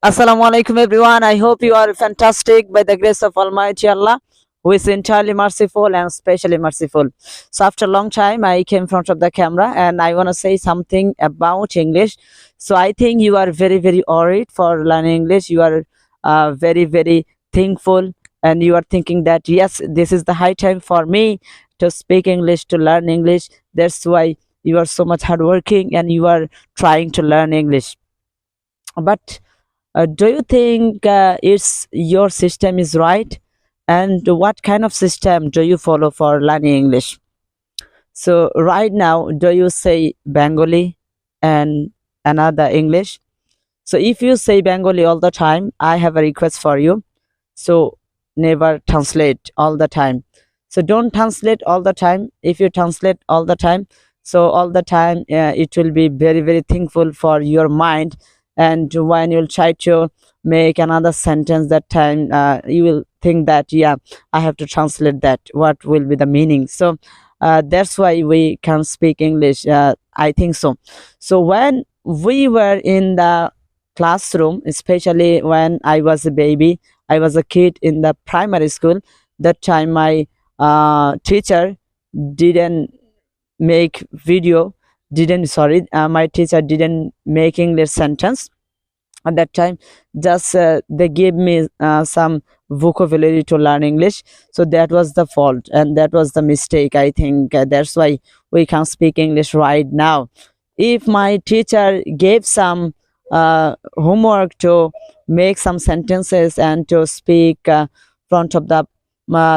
Assalamu alaikum everyone. I hope you are fantastic by the grace of Almighty Allah, who is entirely merciful and specially merciful. So after a long time, I came in front of the camera and I want to say something about English. So I think you are very, very worried for learning English. You are very, very thankful and you are thinking that, yes, this is the high time for me to speak English, to learn English. That's why you are so much hardworking and you are trying to learn English. But do you think it's your system is right? And what kind of system do you follow for learning English? So right now, do you say Bengali and another English? So if you say Bengali all the time, I have a request for you. So never translate all the time. So don't translate all the time. If you translate all the time, so all the time it will be very, very thankful for your mind. And when you'll try to make another sentence, that time you will think that, yeah, I have to translate that. What will be the meaning? So that's why we can speak English. I think so. So when we were in the classroom, especially when I was a baby, I was a kid in the primary school. That time my teacher didn't make video, didn't sorry, my teacher didn't make English sentence at that time. Just they gave me some vocabulary to learn English. So that was the fault and that was the mistake. I think that's why we can speak English right now. If my teacher gave some homework to make some sentences and to speak front of the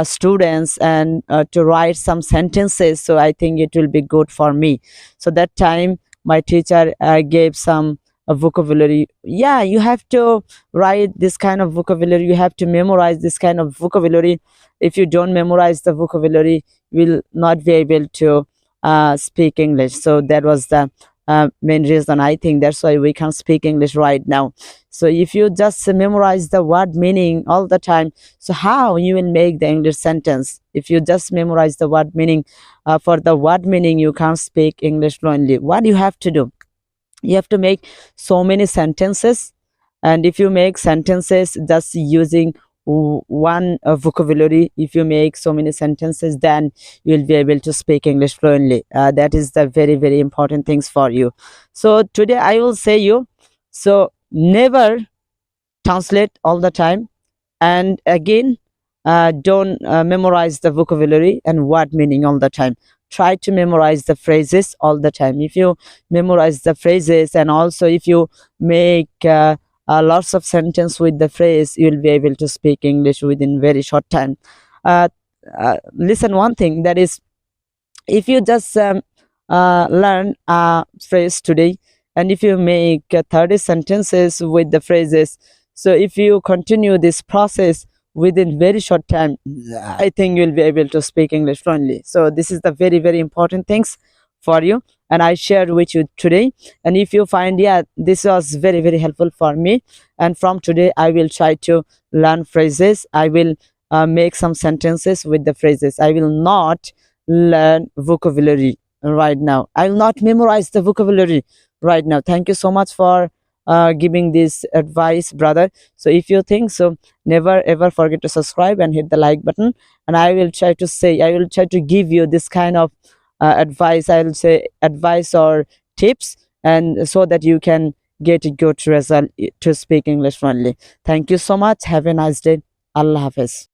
students and to write some sentences, so I think it will be good for me. So that time my teacher gave some vocabulary. Yeah, you have to write this kind of vocabulary, you have to memorize this kind of vocabulary. If you don't memorize the vocabulary, you will not be able to speak English. So that was the main reason. I think that's why we can speak English right now. So if you just memorize the word meaning all the time, so how you will make the English sentence? If you just memorize the word meaning, for the word meaning you can't speak English fluently. What you have to do, you have to make so many sentences. And if you make sentences just using one vocabulary, if you make so many sentences, then you will be able to speak English fluently. That is the very, very important things for you. So today I will say you, so never translate all the time. And again, don't memorize the vocabulary and word meaning all the time. Try to memorize the phrases all the time. If you memorize the phrases and also if you make lots of sentence with the phrase, you will be able to speak English within very short time. Listen, one thing, that is, if you just learn a phrase today and if you make 30 sentences with the phrases, so if you continue this process within very short time, I think you'll be able to speak English fluently. So this is the very, very important things for you and I shared with you today. And if you find, yeah, this was very, very helpful for me, and from today I will try to learn phrases. I will make some sentences with the phrases. I will not learn vocabulary right now. I will not memorize the vocabulary right now. Thank you so much for giving this advice, brother. So if you think so, never ever forget to subscribe and hit the like button. And I will try to give you this kind of advice. I will say advice or tips, and so that you can get a good result to speak English fluently. Thank you so much. Have a nice day. Allah Hafiz.